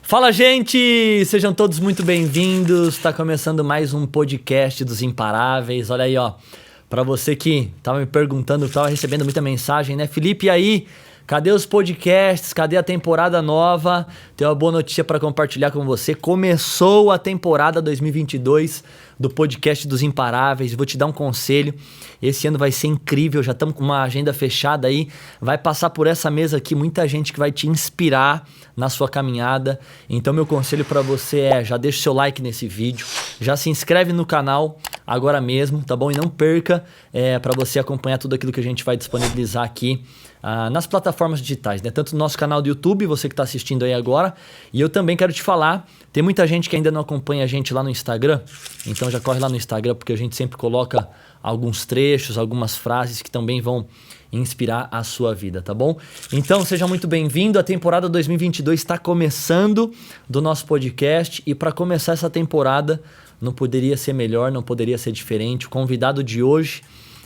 Fala, gente! Sejam todos muito bem-vindos. Está começando mais um podcast dos Imparáveis. Olha aí, ó. Para você que tava me perguntando, tava recebendo muita mensagem, né? Felipe, e aí? Cadê os podcasts? Cadê a temporada nova? Tenho uma boa notícia para compartilhar com você. Começou a temporada 2022 do podcast dos Imparáveis. Vou te dar um conselho. Esse ano vai ser incrível. Já estamos com uma agenda fechada aí. Vai passar por essa mesa aqui muita gente que vai te inspirar na sua caminhada. Então, meu conselho para você é: já deixa o seu like nesse vídeo. Já se inscreve no canal agora mesmo, tá bom? E não perca para você acompanhar tudo aquilo que a gente vai disponibilizar aqui nas plataformas digitais, né? Tanto no nosso canal do YouTube, você que está assistindo aí agora, e eu também quero te falar, tem muita gente que ainda não acompanha a gente lá no Instagram, então já corre lá no Instagram, porque a gente sempre coloca alguns trechos, algumas frases que também vão inspirar a sua vida, tá bom? Então seja muito bem-vindo, a temporada 2022 está começando do nosso podcast, e para começar essa temporada não poderia ser melhor, não poderia ser diferente. O convidado de hoje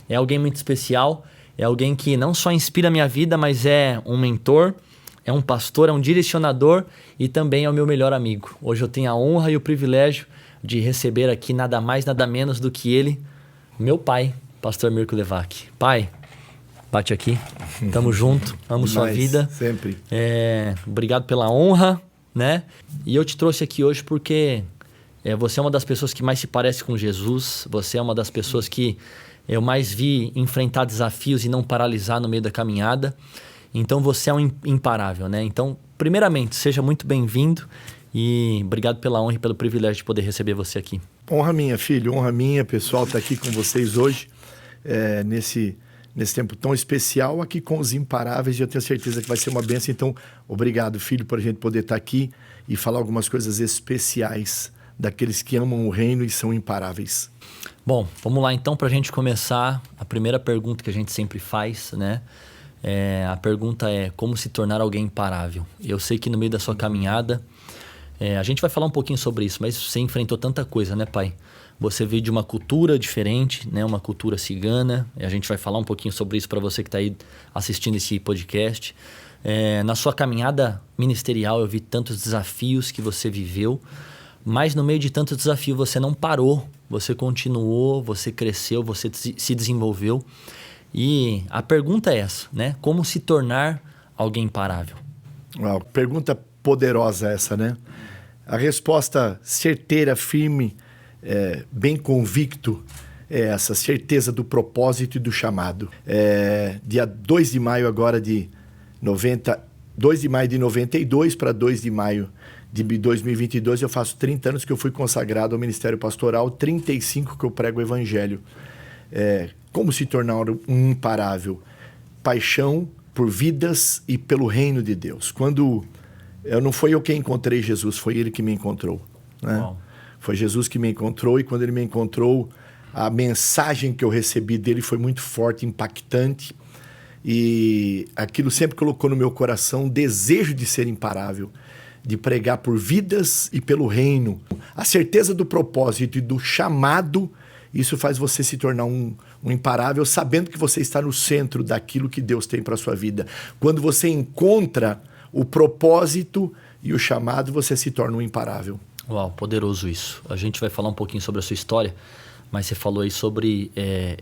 é alguém muito especial. É alguém que não só inspira a minha vida, mas é um mentor, é um pastor, é um direcionador e também é o meu melhor amigo. Hoje eu tenho a honra e o privilégio de receber aqui nada mais, nada menos do que ele, meu pai, pastor Mirko Levac. Pai, bate aqui, tamo junto, amo sua vida. Sempre. Obrigado pela honra, né? E eu te trouxe aqui hoje porque você é uma das pessoas que mais se parece com Jesus, você é uma das pessoas que eu mais vi enfrentar desafios e não paralisar no meio da caminhada. Então você é um imparável, né? Então, primeiramente, seja muito bem-vindo e obrigado pela honra e pelo privilégio de poder receber você aqui. Honra minha, filho, honra minha, pessoal, estar aqui com vocês hoje, nesse tempo tão especial, aqui com os Imparáveis, e eu tenho certeza que vai ser uma bênção. Então, obrigado, filho, por a gente poder estar aqui e falar algumas coisas especiais daqueles que amam o reino e são imparáveis. Bom, vamos lá então para a gente começar. A primeira pergunta que a gente sempre faz, né? A pergunta é: como se tornar alguém imparável? Eu sei que no meio da sua caminhada, a gente vai falar um pouquinho sobre isso, mas você enfrentou tanta coisa, né, pai? Você veio de uma cultura diferente, né? Uma cultura cigana. A gente vai falar um pouquinho sobre isso para você que está aí assistindo esse podcast. Na sua caminhada ministerial, eu vi tantos desafios que você viveu, mas no meio de tanto desafio você não parou, você continuou, você cresceu, você se desenvolveu. E a pergunta é essa, né? Como se tornar alguém imparável? Uau, pergunta poderosa essa, né? A resposta certeira, firme, bem convicto é essa: certeza do propósito e do chamado. Dia 2 de maio agora de 2 de maio de 92 para 2 de maio de 2022, eu faço 30 anos que eu fui consagrado ao ministério pastoral, 35 que eu prego o evangelho. Como se tornar um imparável? Paixão por vidas e pelo reino de Deus. Quando não foi eu que encontrei Jesus, foi ele que me encontrou, né? Foi Jesus que me encontrou, e quando ele me encontrou, a mensagem que eu recebi dele foi muito forte, impactante, e aquilo sempre colocou no meu coração o desejo de ser imparável, de pregar por vidas e pelo reino. A certeza do propósito e do chamado, isso faz você se tornar um imparável, sabendo que você está no centro daquilo que Deus tem para a sua vida. Quando você encontra o propósito e o chamado, você se torna um imparável. Uau, poderoso isso. A gente vai falar um pouquinho sobre a sua história, mas você falou aí sobre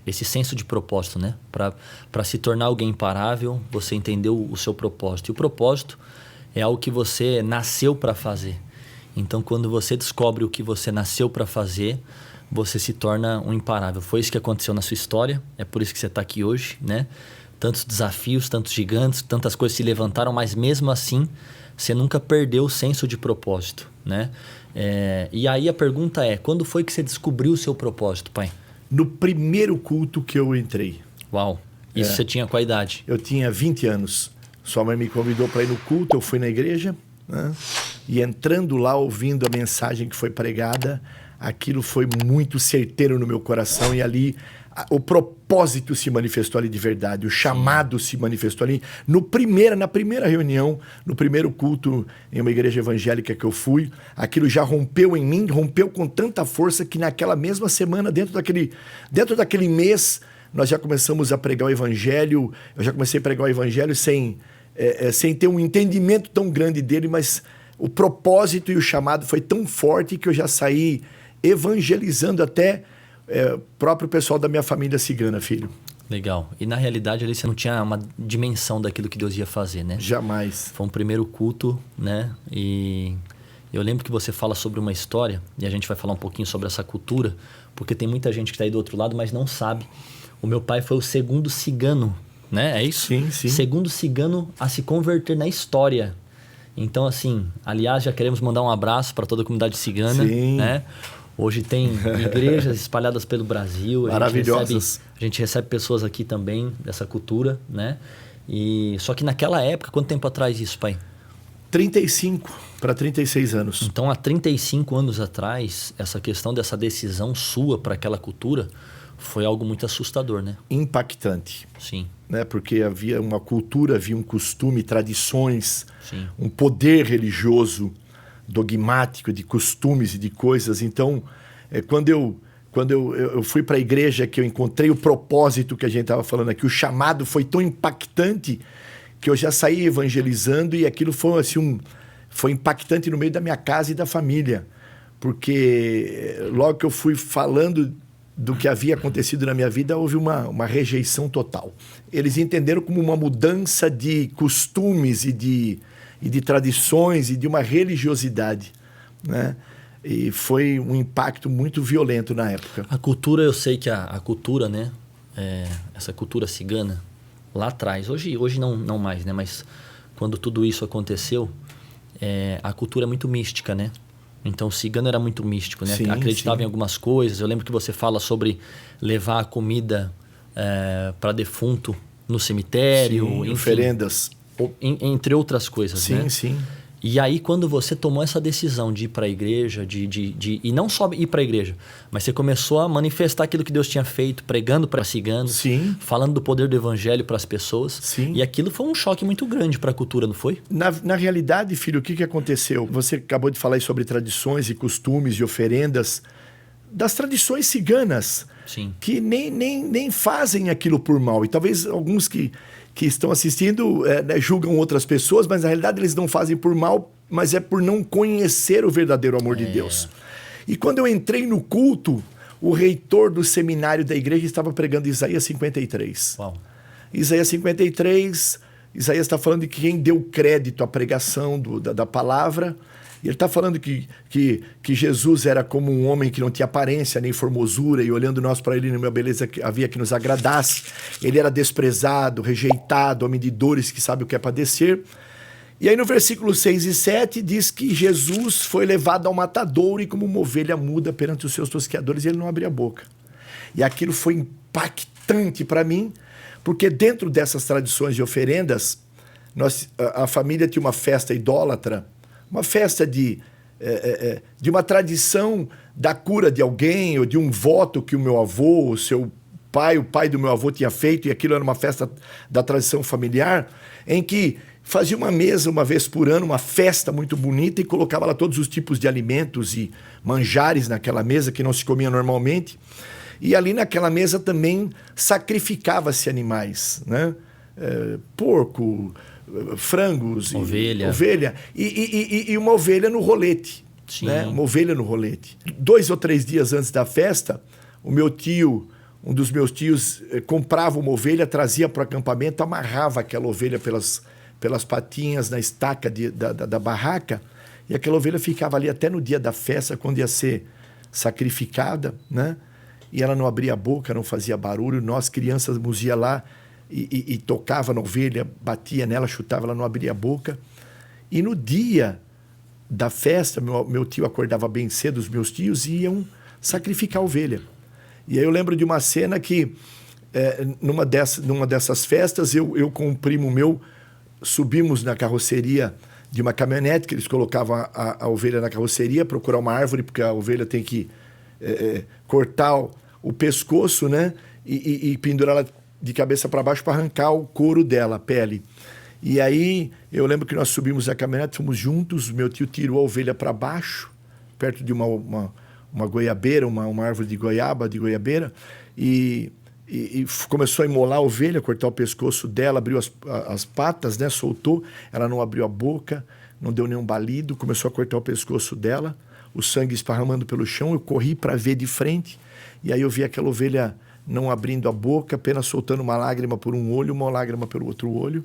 esse senso de propósito, né? Para se tornar alguém imparável, você entendeu o seu propósito. E o propósito é algo que você nasceu para fazer. Então, quando você descobre o que você nasceu para fazer, você se torna um imparável. Foi isso que aconteceu na sua história, é por isso que você está aqui hoje, né? Tantos desafios, tantos gigantes, tantas coisas se levantaram, mas mesmo assim, você nunca perdeu o senso de propósito, né? E aí a pergunta é: quando foi que você descobriu o seu propósito, pai? No primeiro culto que eu entrei. Uau! Isso você tinha qual idade? Eu tinha 20 anos. Sua mãe me convidou para ir no culto, eu fui na igreja, né? E entrando lá, ouvindo a mensagem que foi pregada, aquilo foi muito certeiro no meu coração, e ali o propósito se manifestou ali de verdade, o chamado se manifestou ali na primeira reunião, no primeiro culto em uma igreja evangélica que eu fui. Aquilo já rompeu em mim, rompeu com tanta força que naquela mesma semana, dentro daquele mês, nós já começamos a pregar o evangelho. Eu já comecei a pregar o evangelho sem ter um entendimento tão grande dele, mas o propósito e o chamado foi tão forte que eu já saí evangelizando até o próprio pessoal da minha família cigana, filho. Legal. E na realidade ali você não tinha uma dimensão daquilo que Deus ia fazer, né? Jamais. Foi um primeiro culto, né? E eu lembro que você fala sobre uma história, e a gente vai falar um pouquinho sobre essa cultura, porque tem muita gente que está aí do outro lado, mas não sabe. O meu pai foi o segundo cigano, né? É isso? Sim, sim. Segundo cigano a se converter na história. Então, assim, aliás, já queremos mandar um abraço para toda a comunidade cigana, Sim. né? Hoje tem igrejas espalhadas pelo Brasil. Maravilhosas. A gente recebe pessoas aqui também dessa cultura, né? E só que naquela época, quanto tempo atrás isso, pai? 35 para 36 anos. Então, há 35 anos atrás, essa questão dessa decisão sua para aquela cultura foi algo muito assustador, né? Impactante. Sim. Né? Porque havia uma cultura, havia um costume, tradições, Sim. um poder religioso dogmático de costumes e de coisas. Então, quando eu fui para a igreja, que eu encontrei o propósito que a gente estava falando aqui, o chamado foi tão impactante que eu já saí evangelizando e aquilo foi assim, foi impactante no meio da minha casa e da família. Porque logo que eu fui falando do que havia acontecido na minha vida, houve uma rejeição total. Eles entenderam como uma mudança de costumes e de tradições e de uma religiosidade, né? E foi um impacto muito violento na época. A cultura, eu sei que a cultura, né? Essa cultura cigana, lá atrás, hoje não mais, né? Mas quando tudo isso aconteceu, a cultura é muito mística, né? Então o cigano era muito místico, né? Sim, acreditava sim. em algumas coisas. Eu lembro que você fala sobre levar a comida para defunto no cemitério. Sim, enfim, oferendas. Entre outras coisas, Sim, né? sim. E aí, quando você tomou essa decisão de ir para a igreja, e não só ir para a igreja, mas você começou a manifestar aquilo que Deus tinha feito, pregando para ciganos, Sim. falando do poder do evangelho para as pessoas. Sim. E aquilo foi um choque muito grande para a cultura, não foi? Na realidade, filho, o que aconteceu? Você acabou de falar aí sobre tradições e costumes e oferendas das tradições ciganas. Sim. Que nem fazem aquilo por mal. E talvez alguns que estão assistindo julgam outras pessoas, mas na realidade eles não fazem por mal, mas é por não conhecer o verdadeiro amor de Deus. E quando eu entrei no culto, o reitor do seminário da igreja estava pregando Isaías 53. Uau. Isaías 53, Isaías está falando de quem deu crédito à pregação da palavra. E ele está falando que Jesus era como um homem que não tinha aparência nem formosura, e olhando nós para ele, nenhuma beleza havia que nos agradasse. Ele era desprezado, rejeitado, homem de dores, que sabe o que é padecer. E aí no versículo 6 e 7 diz que Jesus foi levado ao matadouro e como uma ovelha muda perante os seus tosqueadores, e ele não abria a boca. E aquilo foi impactante para mim, porque dentro dessas tradições de oferendas, a família tinha uma festa idólatra, uma festa de uma tradição da cura de alguém, ou de um voto que o meu avô, o pai do meu avô tinha feito, e aquilo era uma festa da tradição familiar, em que fazia uma mesa uma vez por ano, uma festa muito bonita, e colocava lá todos os tipos de alimentos e manjares naquela mesa que não se comia normalmente. E ali naquela mesa também sacrificava-se animais, né? Porco, frangos, ovelha e uma ovelha no rolete. Sim. Né? Uma ovelha no rolete. 2 ou 3 dias antes da festa, o meu tio, um dos meus tios, comprava uma ovelha, trazia para o acampamento, amarrava aquela ovelha pelas patinhas na estaca da barraca, e aquela ovelha ficava ali até no dia da festa, quando ia ser sacrificada, né? E ela não abria a boca, não fazia barulho. Nós, crianças, ia lá e tocava na ovelha, batia nela, chutava, ela não abria a boca. E no dia da festa, meu tio acordava bem cedo, os meus tios iam sacrificar a ovelha. E aí eu lembro de uma cena que, numa dessas festas, eu com um primo meu, subimos na carroceria de uma caminhonete, que eles colocavam a ovelha na carroceria, procurar uma árvore, porque a ovelha tem que cortar o pescoço, né? E pendurá-la de cabeça para baixo para arrancar o couro dela, a pele. E aí eu lembro que nós subimos a caminhonete, fomos juntos, meu tio tirou a ovelha para baixo, perto de uma goiabeira, uma árvore de goiabeira, e começou a imolar a ovelha, cortar o pescoço dela, abriu as patas, né? Soltou, ela não abriu a boca, não deu nenhum balido, começou a cortar o pescoço dela, o sangue esparramando pelo chão, eu corri para ver de frente, e aí eu vi aquela ovelha não abrindo a boca, apenas soltando uma lágrima por um olho, uma lágrima pelo outro olho.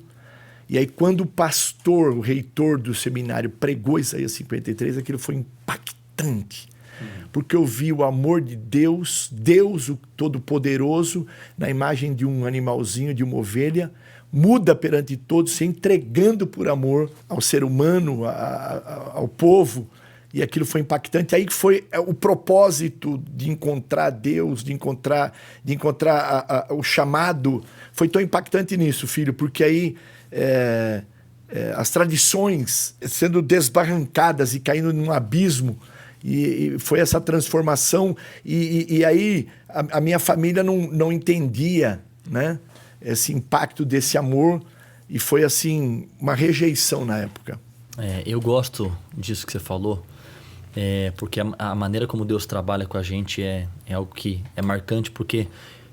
E aí quando o pastor, o reitor do seminário pregou Isaías 53, aquilo foi impactante. Porque eu vi o amor de Deus, Deus o Todo-Poderoso, na imagem de um animalzinho, de uma ovelha, muda perante todos, se entregando por amor ao ser humano, ao povo. E aquilo foi impactante. Aí que foi o propósito de encontrar Deus, de encontrar o chamado. Foi tão impactante nisso, filho, porque aí as tradições sendo desbarrancadas e caindo num abismo. E foi essa transformação. E aí a minha família não entendia, né, esse impacto desse amor. E foi assim uma rejeição na época. Eu gosto disso que você falou. Porque a maneira como Deus trabalha com a gente é algo que é marcante, porque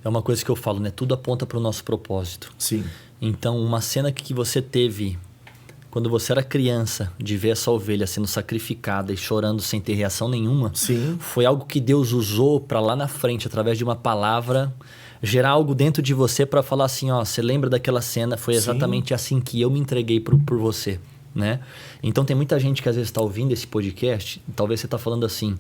é uma coisa que eu falo, né? Tudo aponta para o nosso propósito. Sim. Então, uma cena que você teve quando você era criança, de ver essa ovelha sendo sacrificada e chorando sem ter reação nenhuma, sim, foi algo que Deus usou para lá na frente, através de uma palavra, gerar algo dentro de você para falar assim, ó, você lembra daquela cena? Foi exatamente sim, assim que eu me entreguei por você. Né? Então tem muita gente que às vezes está ouvindo esse podcast, talvez você está falando assim,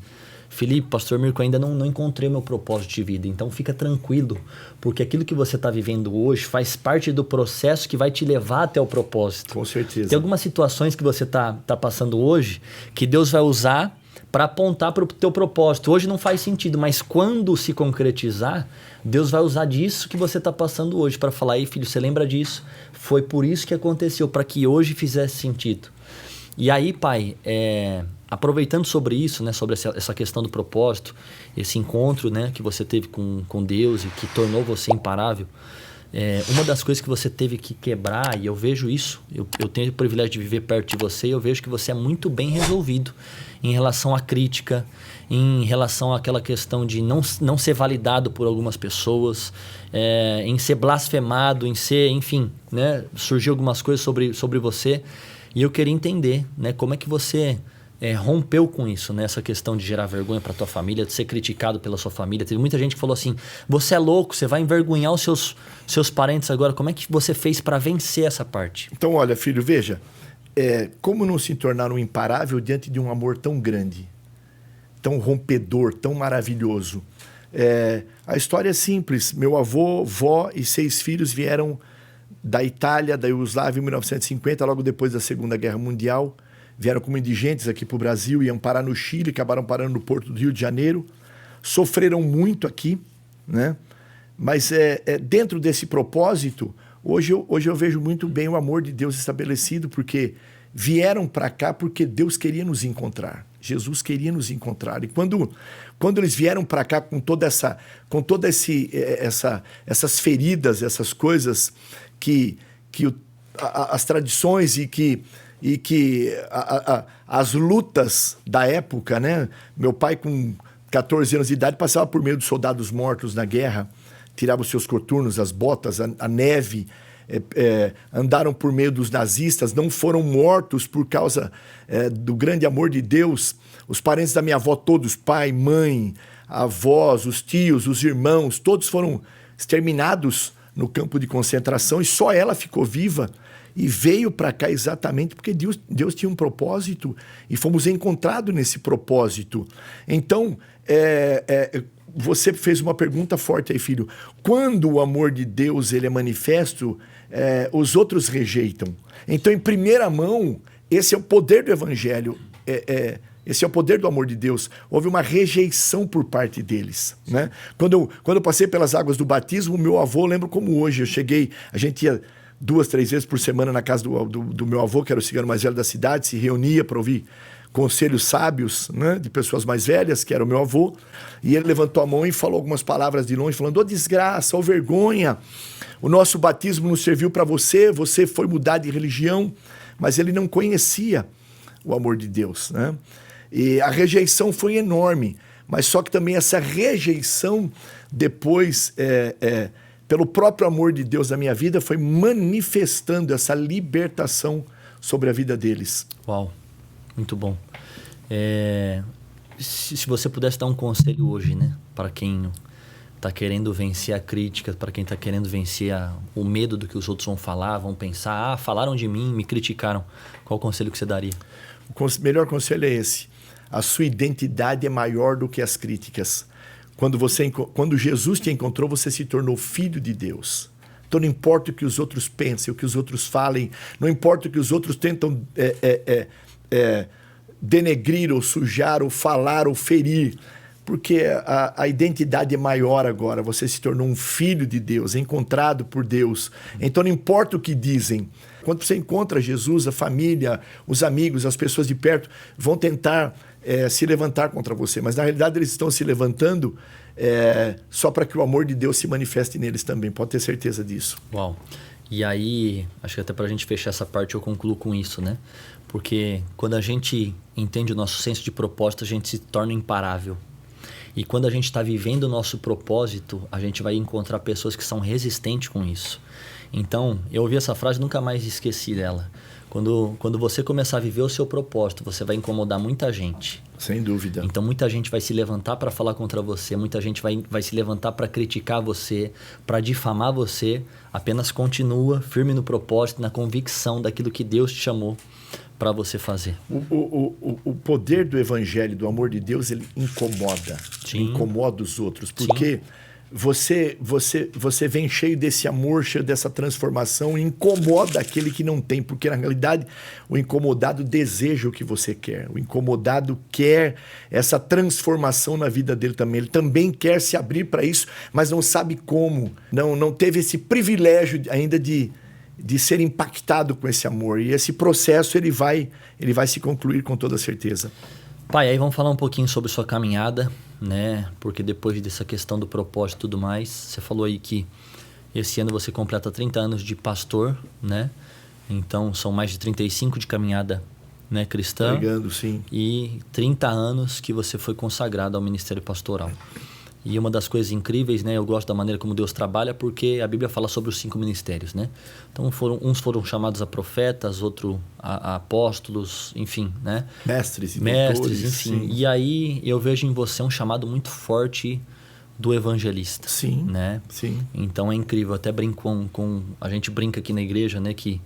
Felipe, pastor Mirko, ainda não encontrei meu propósito de vida, então fica tranquilo, porque aquilo que você está vivendo hoje faz parte do processo que vai te levar até o propósito. Com certeza. Tem algumas situações que você tá passando hoje que Deus vai usar para apontar para o teu propósito. Hoje não faz sentido, mas quando se concretizar, Deus vai usar disso que você está passando hoje para falar, aí filho, você lembra disso? Foi por isso que aconteceu, para que hoje fizesse sentido. E aí, pai, aproveitando sobre isso, né, sobre essa questão do propósito, esse encontro, né, que você teve com Deus e que tornou você imparável, uma das coisas que você teve que quebrar, e eu vejo isso, eu tenho o privilégio de viver perto de você, e eu vejo que você é muito bem resolvido em relação à crítica, em relação àquela questão de não ser validado por algumas pessoas, em ser blasfemado, em ser, enfim, né, surgiu algumas coisas sobre você, e eu queria entender, né, como é que você rompeu com isso, né? Essa questão de gerar vergonha para tua família, de ser criticado pela sua família. Teve muita gente que falou assim, você é louco, você vai envergonhar os seus parentes agora. Como é que você fez para vencer essa parte? Então, olha, filho, veja, como não se tornar um imparável diante de um amor tão grande, tão rompedor, tão maravilhoso? A história é simples. Meu avô, vó e 6 filhos vieram da Itália, da Iugoslávia, em 1950, logo depois da Segunda Guerra Mundial. Vieram como indigentes aqui para o Brasil, iam parar no Chile, acabaram parando no Porto do Rio de Janeiro. Sofreram muito aqui, né? Mas dentro desse propósito, hoje eu vejo muito bem o amor de Deus estabelecido, porque vieram para cá porque Deus queria nos encontrar. Jesus queria nos encontrar. E quando eles vieram para cá com essas feridas, essas coisas que as tradições e que as lutas da época, né? Meu pai, com 14 anos de idade, passava por meio dos soldados mortos na guerra, tirava os seus coturnos, as botas, a neve, andaram por meio dos nazistas, não foram mortos por causa do grande amor de Deus. Os parentes da minha avó, todos, pai, mãe, avós, os tios, os irmãos, todos foram exterminados no campo de concentração e só ela ficou viva. E veio para cá exatamente porque Deus tinha um propósito e fomos encontrados nesse propósito. Então, você fez uma pergunta forte aí, filho. Quando o amor de Deus ele é manifesto, os outros rejeitam. Então, em primeira mão, esse é o poder do Evangelho. Esse é o poder do amor de Deus. Houve uma rejeição por parte deles, né? Quando eu passei pelas águas do batismo, meu avô, eu lembro como hoje, a gente ia 2, 3 vezes por semana na casa do meu avô, que era o cigano mais velho da cidade, se reunia para ouvir conselhos sábios, né, de pessoas mais velhas, que era o meu avô, e ele levantou a mão e falou algumas palavras de longe, falando, desgraça, vergonha, o nosso batismo não serviu para você foi mudar de religião, mas ele não conhecia o amor de Deus, né? E a rejeição foi enorme, mas só que também essa rejeição depois pelo próprio amor de Deus na minha vida, foi manifestando essa libertação sobre a vida deles. Uau, muito bom. Se você pudesse dar um conselho hoje, né, para quem está querendo vencer a crítica, para quem está querendo vencer o medo do que os outros vão falar, vão pensar, falaram de mim, me criticaram, qual o conselho que você daria? O melhor conselho é esse: a sua identidade é maior do que as críticas. Quando Jesus te encontrou, você se tornou filho de Deus. Então não importa o que os outros pensem, o que os outros falem, não importa o que os outros tentam denegrir ou sujar ou falar ou ferir, porque a identidade é maior agora. Você se tornou um filho de Deus, encontrado por Deus. Então não importa o que dizem. Quando você encontra Jesus, a família, os amigos, as pessoas de perto vão tentar se levantar contra você, mas na realidade eles estão se levantando só para que o amor de Deus se manifeste neles também. Pode ter certeza disso. Uau! E aí, acho que até para a gente fechar essa parte eu concluo com isso, né? Porque quando a gente entende o nosso senso de propósito, a gente se torna imparável. E quando a gente está vivendo o nosso propósito, a gente vai encontrar pessoas que são resistentes com isso. Então, eu ouvi essa frase e nunca mais esqueci dela. Quando você começar a viver o seu propósito, você vai incomodar muita gente. Sem dúvida. Então, muita gente vai se levantar para falar contra você, muita gente vai se levantar para criticar você, para difamar você. Apenas continua firme no propósito, na convicção daquilo que Deus te chamou para você fazer. O poder do evangelho, do amor de Deus, ele incomoda. Sim. Incomoda os outros. Porque você vem cheio desse amor, cheio dessa transformação, e incomoda aquele que não tem. Porque, na realidade, o incomodado deseja o que você quer. O incomodado quer essa transformação na vida dele também. Ele também quer se abrir para isso, mas não sabe como. Não teve esse privilégio ainda de ser impactado com esse amor. E esse processo ele vai se concluir com toda certeza. Pai, aí vamos falar um pouquinho sobre sua caminhada, né? Porque depois dessa questão do propósito e tudo mais, você falou aí que esse ano você completa 30 anos de pastor, né? Então são mais de 35 de caminhada, né, cristã. Pregando, sim. E 30 anos que você foi consagrado ao ministério pastoral. E uma das coisas incríveis, né? Eu gosto da maneira como Deus trabalha, porque a Bíblia fala sobre os 5 ministérios, né? Então, uns foram chamados a profetas, outros a apóstolos, enfim, né? Mestres, doutores, enfim. Sim. E aí, eu vejo em você um chamado muito forte do evangelista. Sim, né? Sim. Então, é incrível. Até brinco a gente brinca aqui na igreja, né? Que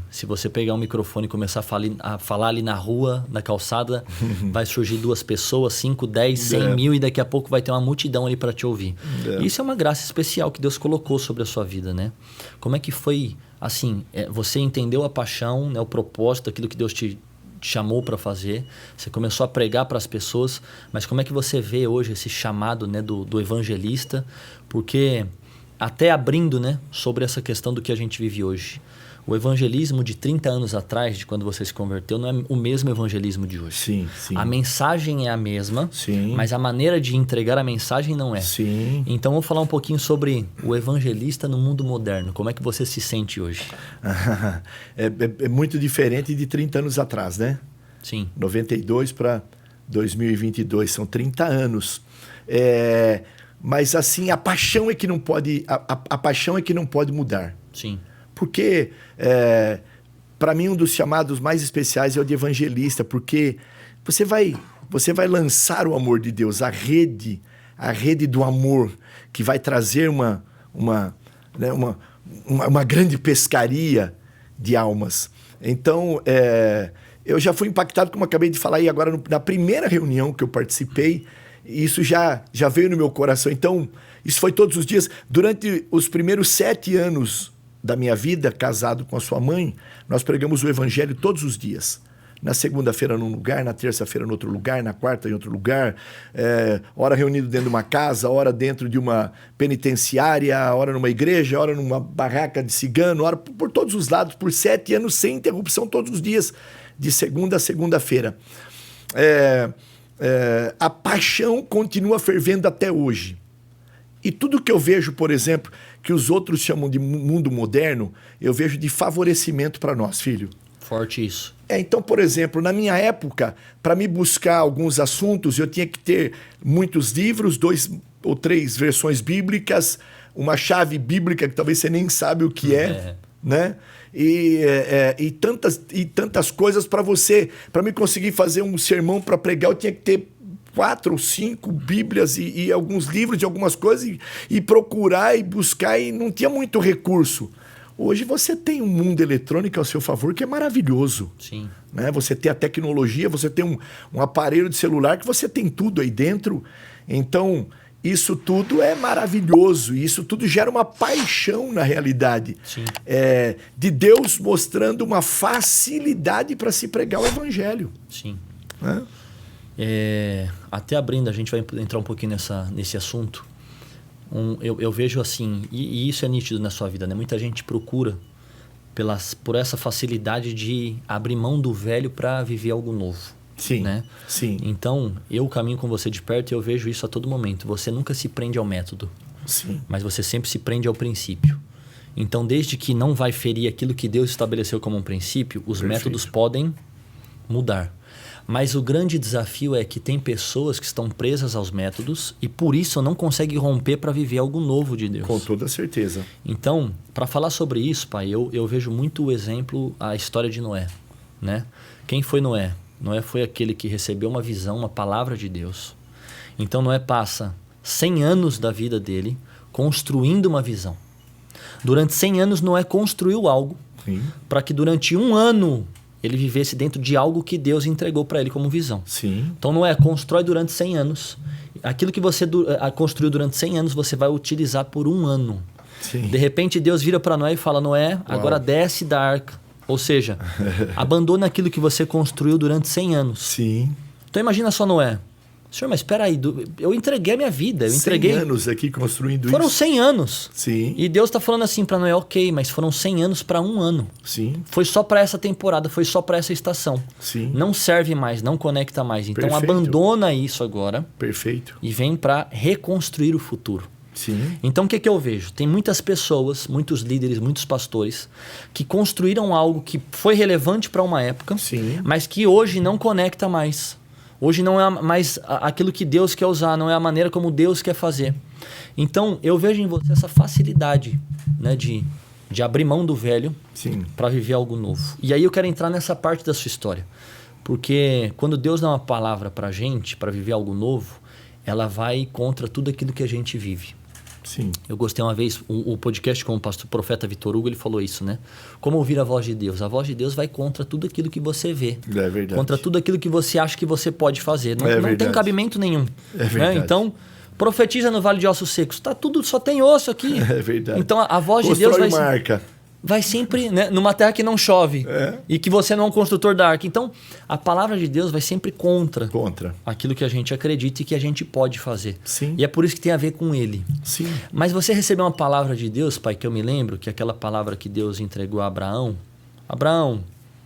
se você pegar um microfone e começar a falar ali na rua, na calçada, vai surgir 2 pessoas, 5, 10, 100 mil, e daqui a pouco vai ter uma multidão ali para te ouvir. Isso é uma graça especial que Deus colocou sobre a sua vida, né? Como é que foi, assim, você entendeu a paixão, né, o propósito, aquilo que Deus te chamou para fazer, você começou a pregar para as pessoas, mas como é que você vê hoje esse chamado, né, do evangelista? Porque até abrindo, né, sobre essa questão do que a gente vive hoje. O evangelismo de 30 anos atrás, de quando você se converteu, não é o mesmo evangelismo de hoje. Sim. A mensagem é a mesma, sim. Mas a maneira de entregar a mensagem não é. Sim. Então, vou falar um pouquinho sobre o evangelista no mundo moderno. Como é que você se sente hoje? É muito diferente de 30 anos atrás, né? Sim. 92 para 2022, são 30 anos. Mas assim, a paixão é que não pode, a paixão é que não pode mudar. Sim. Porque, para mim, um dos chamados mais especiais é o de evangelista, porque você vai lançar o amor de Deus, a rede do amor, que vai trazer uma grande pescaria de almas. Então, eu já fui impactado, como eu acabei de falar aí agora, na primeira reunião que eu participei, isso já veio no meu coração. Então, isso foi todos os dias. Durante os primeiros 7 anos da minha vida, casado com a sua mãe, nós pregamos o evangelho todos os dias. Na segunda-feira num lugar, na terça-feira em outro lugar, na quarta em outro lugar, hora reunido dentro de uma casa, hora dentro de uma penitenciária, hora numa igreja, hora numa barraca de cigano, hora por todos os lados, por 7 anos, sem interrupção, todos os dias, de segunda a segunda-feira. A paixão continua fervendo até hoje. E tudo que eu vejo, por exemplo, que os outros chamam de mundo moderno, eu vejo de favorecimento para nós, filho. Forte isso. Então, por exemplo, na minha época, para me buscar alguns assuntos, eu tinha que ter muitos livros, 2 ou 3 versões bíblicas, uma chave bíblica que talvez você nem sabe o que né? e tantas coisas para você. Para mim conseguir fazer um sermão para pregar, eu tinha que ter 4 ou 5 Bíblias e alguns livros de algumas coisas e procurar e buscar, e não tinha muito recurso. Hoje você tem um mundo eletrônico ao seu favor que é maravilhoso. Sim. Né? Você tem a tecnologia, você tem um aparelho de celular que você tem tudo aí dentro. Então, isso tudo é maravilhoso. E isso tudo gera uma paixão na realidade. Sim. De Deus mostrando uma facilidade para se pregar o evangelho. Sim. Né? Até abrindo, a gente vai entrar um pouquinho nesse assunto. Eu vejo assim, e isso é nítido na sua vida, né? Muita gente procura por essa facilidade de abrir mão do velho para viver algo novo. Sim, né? sim. Então, eu caminho com você de perto e eu vejo isso a todo momento. Você nunca se prende ao método, sim, mas você sempre se prende ao princípio. Então, desde que não vai ferir aquilo que Deus estabeleceu como um princípio, os Perfeito. métodos podem mudar. Mas o grande desafio é que tem pessoas que estão presas aos métodos e por isso não conseguem romper para viver algo novo de Deus. Com toda certeza. Então, para falar sobre isso, pai, eu vejo muito o exemplo, a história de Noé. Né? Quem foi Noé? Noé foi aquele que recebeu uma visão, uma palavra de Deus. Então Noé passa 100 anos da vida dele construindo uma visão. Durante 100 anos Noé construiu algo para que durante 1 ano ele vivesse dentro de algo que Deus entregou para ele como visão. Sim. Então Noé constrói durante 100 anos. Aquilo que você construiu durante 100 anos você vai utilizar por 1 ano. Sim. De repente Deus vira para Noé e fala: Noé, agora desce da arca. Ou seja, abandona aquilo que você construiu durante 100 anos. Sim. Então imagina só Noé. Senhor, mas espera aí, eu entreguei a minha vida. Eu entreguei 100 anos aqui construindo Foram isso. 100 anos. Sim. E Deus está falando assim para Noé: ok, mas foram 100 anos para 1 ano. Sim. Foi só para essa temporada, foi só para essa estação. Sim. Não serve mais, não conecta mais. Então Perfeito. abandona isso agora Perfeito. e vem para reconstruir o futuro. Sim. Então o que eu vejo? Tem muitas pessoas, muitos líderes, muitos pastores que construíram algo que foi relevante para uma época, Sim. mas que hoje não conecta mais. Hoje não é mais aquilo que Deus quer usar, não é a maneira como Deus quer fazer. Então eu vejo em você essa facilidade, né, de abrir mão do velho para viver algo novo. E aí eu quero entrar nessa parte da sua história. Porque quando Deus dá uma palavra para a gente, para viver algo novo, ela vai contra tudo aquilo que a gente vive. Sim. Eu gostei uma vez, o podcast com o pastor profeta Vitor Hugo, ele falou isso, né? Como ouvir a voz de Deus? A voz de Deus vai contra tudo aquilo que você vê. É verdade. Contra tudo aquilo que você acha que você pode fazer. Não tem cabimento nenhum. É verdade. Né? Então, profetiza no Vale de Ossos Secos. Tá tudo, só tem osso aqui. É verdade. Então, a voz de Deus vai sempre, né, numa terra que não chove e que você não é um construtor da arca. Então, a palavra de Deus vai sempre contra aquilo que a gente acredita e que a gente pode fazer. Sim. E é por isso que tem a ver com ele. Sim. Mas você recebeu uma palavra de Deus, pai, que eu me lembro, que é aquela palavra que Deus entregou a Abraão. Abraão,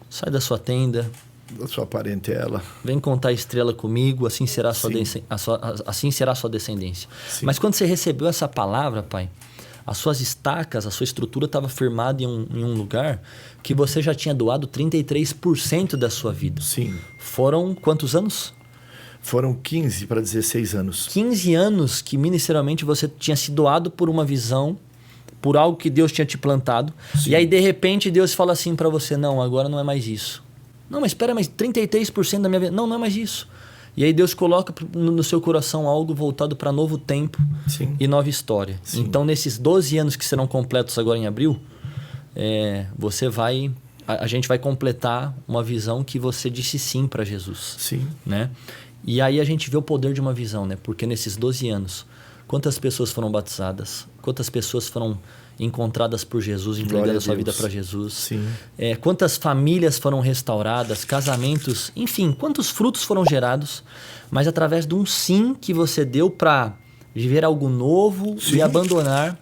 sai da sua tenda. Da sua parentela. Vem contar a estrela comigo, assim será assim será a sua descendência. Sim. Mas quando você recebeu essa palavra, pai, as suas estacas, a sua estrutura estava firmada em um lugar que você já tinha doado 33% da sua vida. Sim. Foram quantos anos? Foram 15 para 16 anos. 15 anos que ministerialmente você tinha se doado por uma visão, por algo que Deus tinha te plantado. Sim. E aí de repente Deus fala assim para você: não, agora não é mais isso. Não, mas espera, mas 33% da minha vida. Não é mais isso. E aí Deus coloca no seu coração algo voltado para novo tempo e nova história. Sim. Então, nesses 12 anos que serão completos agora em abril, a gente vai completar uma visão que você disse sim para Jesus. Sim. Né? E aí a gente vê o poder de uma visão, né? Porque nesses 12 anos, quantas pessoas foram batizadas? Quantas pessoas foram encontradas por Jesus, entregando a sua vida para Jesus? Sim. Quantas famílias foram restauradas, casamentos, enfim, quantos frutos foram gerados, mas através de um sim que você deu para viver algo novo e abandonar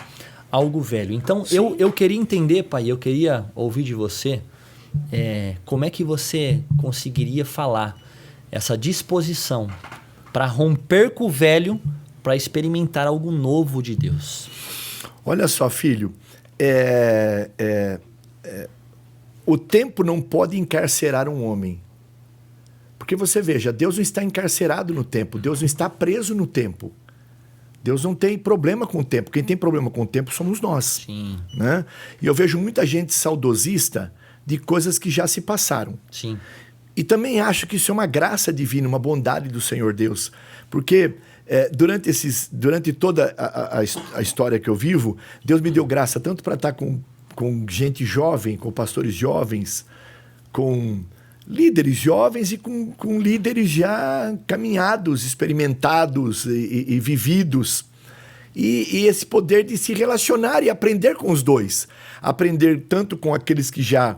algo velho. Então, eu queria entender, pai, eu queria ouvir de você como é que você conseguiria falar essa disposição para romper com o velho, para experimentar algo novo de Deus. Olha só, filho, o tempo não pode encarcerar um homem. Porque você veja, Deus não está encarcerado no tempo, Deus não está preso no tempo. Deus não tem problema com o tempo. Quem tem problema com o tempo somos nós. Sim. Né? E eu vejo muita gente saudosista de coisas que já se passaram. Sim. E também acho que isso é uma graça divina, uma bondade do Senhor Deus. Porque durante toda a história que eu vivo, Deus me deu graça tanto para estar com gente jovem, com pastores jovens, com líderes jovens e com líderes já caminhados, experimentados e vividos. E esse poder de se relacionar e aprender com os dois. Aprender tanto com aqueles que já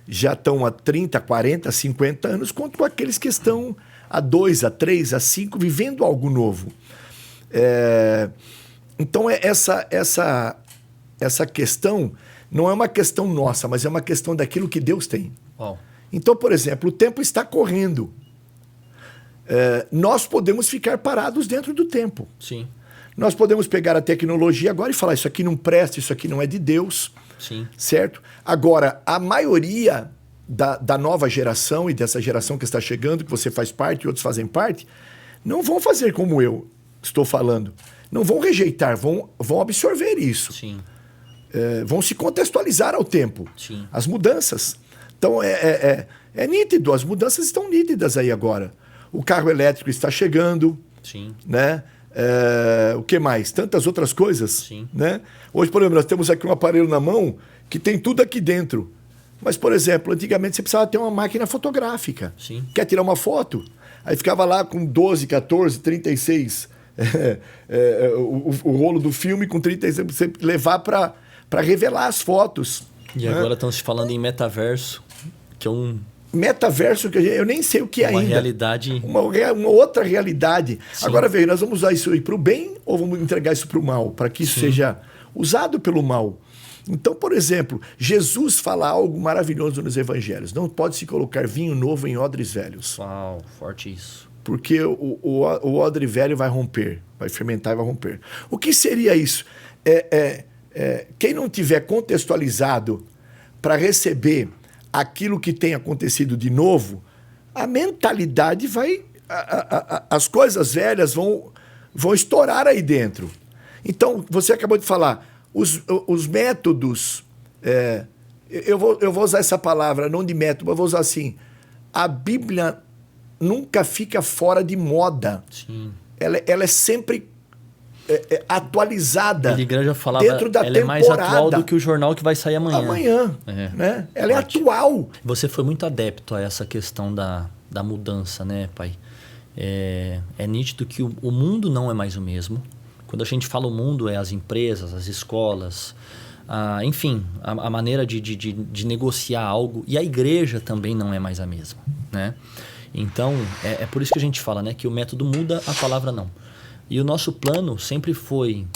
estão há 30, 40, 50 anos, quanto com aqueles que estão há 2, há 3, há 5, vivendo algo novo. Então, essa questão não é uma questão nossa, mas é uma questão daquilo que Deus tem. Uau. Então, por exemplo, o tempo está correndo. Nós podemos ficar parados dentro do tempo. Sim. Nós podemos pegar a tecnologia agora e falar, isso aqui não presta, isso aqui não é de Deus. Sim. Certo? Agora, a maioria da nova geração e dessa geração que está chegando, que você faz parte e outros fazem parte, não vão fazer como eu estou falando. Não vão rejeitar, vão absorver isso. Sim. Vão se contextualizar ao tempo. Sim. As mudanças. Então, é nítido, as mudanças estão nítidas aí agora. O carro elétrico está chegando. Sim. Né? O que mais? Tantas outras coisas. Sim. Né? Hoje, por exemplo, nós temos aqui um aparelho na mão que tem tudo aqui dentro. Mas, por exemplo, antigamente você precisava ter uma máquina fotográfica. Sim. Quer tirar uma foto? Aí ficava lá com 12, 14, 36, o rolo do filme com 36, pra você levar para revelar as fotos. E né? agora estão se falando em metaverso, que é um... Metaverso, que eu nem sei o que é ainda. Uma realidade... Uma outra realidade. Sim. Agora, veja, nós vamos usar isso aí para o bem ou vamos entregar isso para o mal? Para que isso Sim. seja usado pelo mal. Então, por exemplo, Jesus fala algo maravilhoso nos evangelhos. Não pode se colocar vinho novo em odres velhos. Uau, forte isso. Porque o odre velho vai romper, vai fermentar e vai romper. O que seria isso? Quem não tiver contextualizado para receber aquilo que tem acontecido de novo, a mentalidade vai... as coisas velhas vão estourar aí dentro. Então, você acabou de falar, os métodos... eu vou usar essa palavra, não de método, mas vou usar assim. A Bíblia nunca fica fora de moda. Sim. Ela é sempre atualizada. A igreja falava, dentro da ela temporada. é mais atual do que o jornal que vai sair amanhã. Né? Ela é atual. Você foi muito adepto a essa questão da mudança, né, pai? É nítido que o mundo não é mais o mesmo. Quando a gente fala o mundo, é as empresas, as escolas, enfim, a maneira de negociar algo. E a igreja também não é mais a mesma, né? Então, é por isso que a gente fala, né, que o método muda, a palavra não. E o nosso plano sempre foi...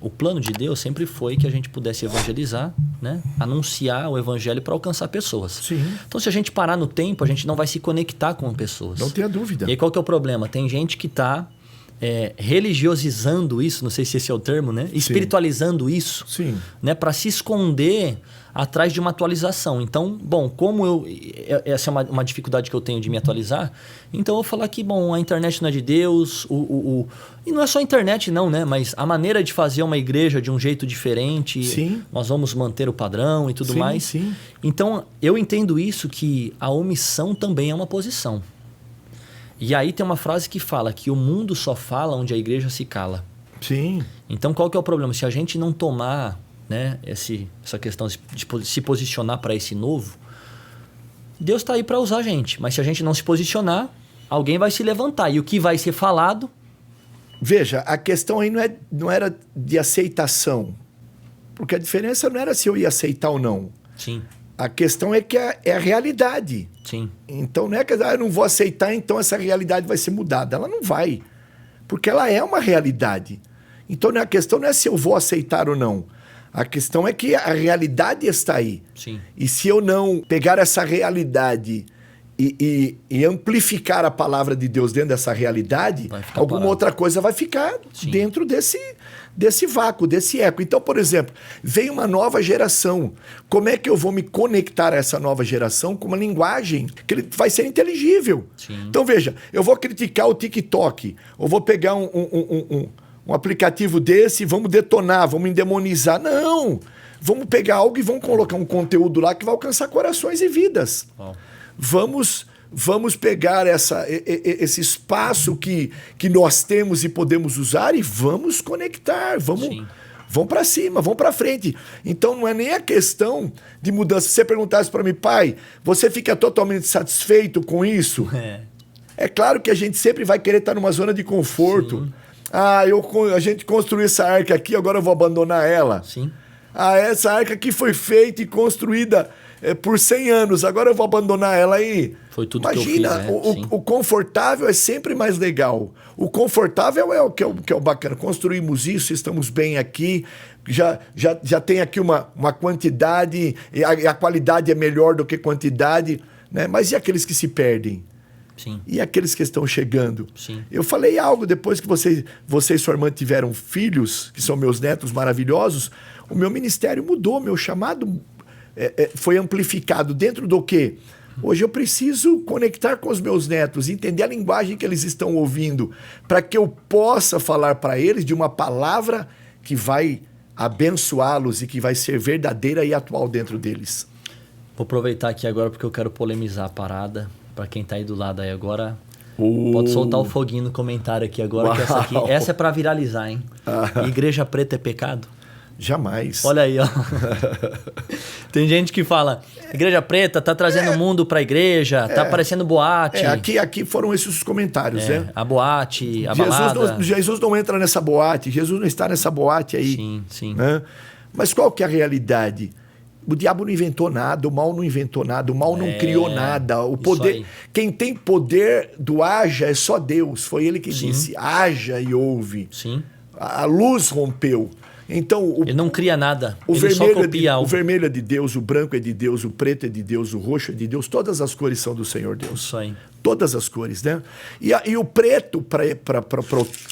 o plano de Deus sempre foi que a gente pudesse evangelizar, né? Anunciar o evangelho para alcançar pessoas. Sim. Então, se a gente parar no tempo, a gente não vai se conectar com pessoas. Não tenha dúvida. E aí, qual que é o problema? Tem gente que está religiosizando isso, não sei se esse é o termo, né? Espiritualizando isso, Sim. Né? Para se esconder atrás de uma atualização. Então, bom, como essa é uma dificuldade que eu tenho de me atualizar, então eu vou falar que, bom, a internet não é de Deus, e não é só a internet não, né? Mas a maneira de fazer uma igreja de um jeito diferente, Sim. Nós vamos manter o padrão e tudo Sim, mais. sim. Então, eu entendo isso, que a omissão também é uma posição. E aí tem uma frase que fala que o mundo só fala onde a igreja se cala. Sim. Então, qual que é o problema? Se a gente não tomar, né, essa questão de se posicionar para esse novo, Deus está aí para usar a gente. Mas se a gente não se posicionar, alguém vai se levantar. E o que vai ser falado... Veja, a questão aí não era de aceitação. Porque a diferença não era se eu ia aceitar ou não. Sim. A questão é que é a realidade. Sim. Então não é que eu não vou aceitar, então essa realidade vai ser mudada. Ela não vai. Porque ela é uma realidade. Então a questão não é se eu vou aceitar ou não. A questão é que a realidade está aí. Sim. E se eu não pegar essa realidade e amplificar a palavra de Deus dentro dessa realidade, alguma parado. outra coisa vai ficar dentro desse vácuo, desse eco. Então, por exemplo, vem uma nova geração. Como é que eu vou me conectar a essa nova geração com uma linguagem que vai ser inteligível? Sim. Então, veja, eu vou criticar o TikTok, ou vou pegar um aplicativo desse, vamos detonar, vamos endemonizar. Não! Vamos pegar algo e vamos colocar um conteúdo lá que vai alcançar corações e vidas. Uau. Vamos pegar esse espaço que nós temos e podemos usar e vamos conectar, vamos para cima, vamos para frente. Então não é nem a questão de mudança. Se você perguntasse para mim, pai, você fica totalmente satisfeito com isso? É claro que a gente sempre vai querer estar numa zona de conforto. Sim. A gente construiu essa arca aqui, agora eu vou abandonar ela. Sim. Essa arca aqui foi feita e construída por 100 anos, agora eu vou abandonar ela aí. Foi tudo Imagina, que eu fiz, o confortável é sempre mais legal. O confortável é o que é o bacana. Construímos isso, estamos bem aqui, já tem aqui uma quantidade, e a qualidade é melhor do que quantidade, né? Mas e aqueles que se perdem? Sim. E aqueles que estão chegando? Sim. Eu falei algo depois que você e sua irmã tiveram filhos, que são meus netos maravilhosos, o meu ministério mudou, meu chamado foi amplificado dentro do quê? Hoje eu preciso conectar com os meus netos, entender a linguagem que eles estão ouvindo, para que eu possa falar para eles de uma palavra que vai abençoá-los e que vai ser verdadeira e atual dentro deles. Vou aproveitar aqui agora porque eu quero polemizar a parada. Para quem tá aí do lado aí agora, pode soltar o foguinho no comentário aqui agora. Uau. Que essa é para viralizar, hein? Igreja preta é pecado? Jamais. Olha aí, ó. Tem gente que fala, igreja preta tá trazendo o mundo pra igreja, tá parecendo boate. Aqui foram esses os comentários, né? A boate, a balada. Jesus não entra nessa boate, Jesus não está nessa boate aí. Sim, sim. Né? Mas qual que é a realidade? O diabo não inventou nada, o mal não inventou nada, o mal não criou nada. O poder, quem tem poder do haja é só Deus. Foi ele que disse, haja e ouve. Sim. A luz rompeu. Então, ele não cria nada, ele só copia algo. O vermelho é de Deus, o branco é de Deus, o preto é de Deus, o roxo é de Deus. Todas as cores são do Senhor Deus. Isso aí. Todas as cores, né? E o preto para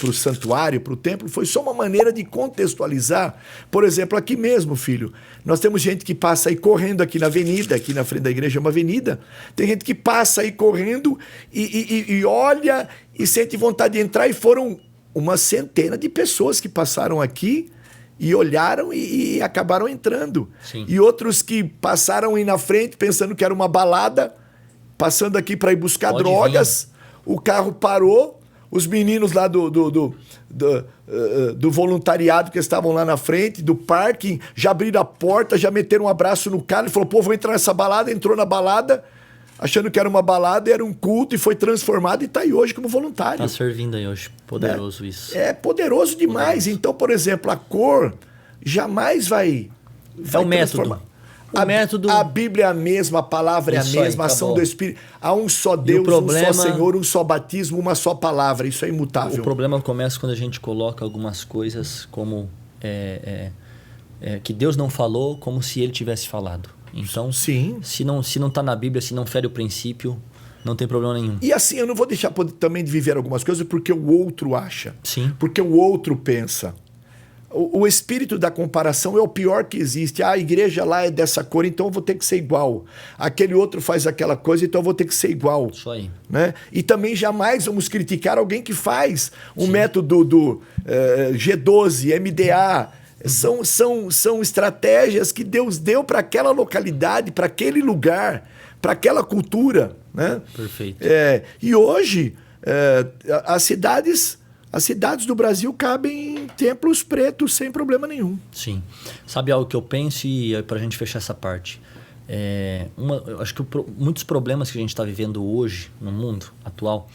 o santuário, para o templo, foi só uma maneira de contextualizar. Por exemplo, aqui mesmo, filho, nós temos gente que passa aí correndo aqui na avenida, aqui na frente da igreja é uma avenida. Tem gente que passa aí correndo e olha e sente vontade de entrar, e foram uma centena de pessoas que passaram aqui e olharam e acabaram entrando. Sim. E outros que passaram aí na frente pensando que era uma balada, passando aqui para ir buscar drogas, o carro parou, os meninos lá do voluntariado que estavam lá na frente, do parque, já abriram a porta, já meteram um abraço no cara e falou, pô, vou entrar nessa balada. Entrou na balada, achando que era uma balada, era um culto, e foi transformado e está aí hoje como voluntário. Está servindo aí hoje. Poderoso isso. É poderoso demais. Poderoso. Então, por exemplo, a cor jamais vai o método. A Bíblia é a mesma, a palavra é a mesma, a ação do Espírito. Há um só Deus, um só Senhor, um só batismo, uma só palavra. Isso é imutável. O problema começa quando a gente coloca algumas coisas como que Deus não falou, como se Ele tivesse falado. Então, sim. se não está na Bíblia, se não fere o princípio, não tem problema nenhum. E assim, eu não vou deixar também de viver algumas coisas porque o outro acha. Sim. Porque o outro pensa. O espírito da comparação é o pior que existe. A igreja lá é dessa cor, então eu vou ter que ser igual. Aquele outro faz aquela coisa, então eu vou ter que ser igual. Isso aí. Né? E também jamais vamos criticar alguém que faz um método do G12, MDA. São estratégias que Deus deu para aquela localidade, para aquele lugar, para aquela cultura. Né? Perfeito. E hoje, as cidades do Brasil cabem em templos pretos sem problema nenhum. Sim. Sabe algo que eu penso, e para a gente fechar essa parte? Eu acho que muitos problemas que a gente está vivendo hoje no mundo atual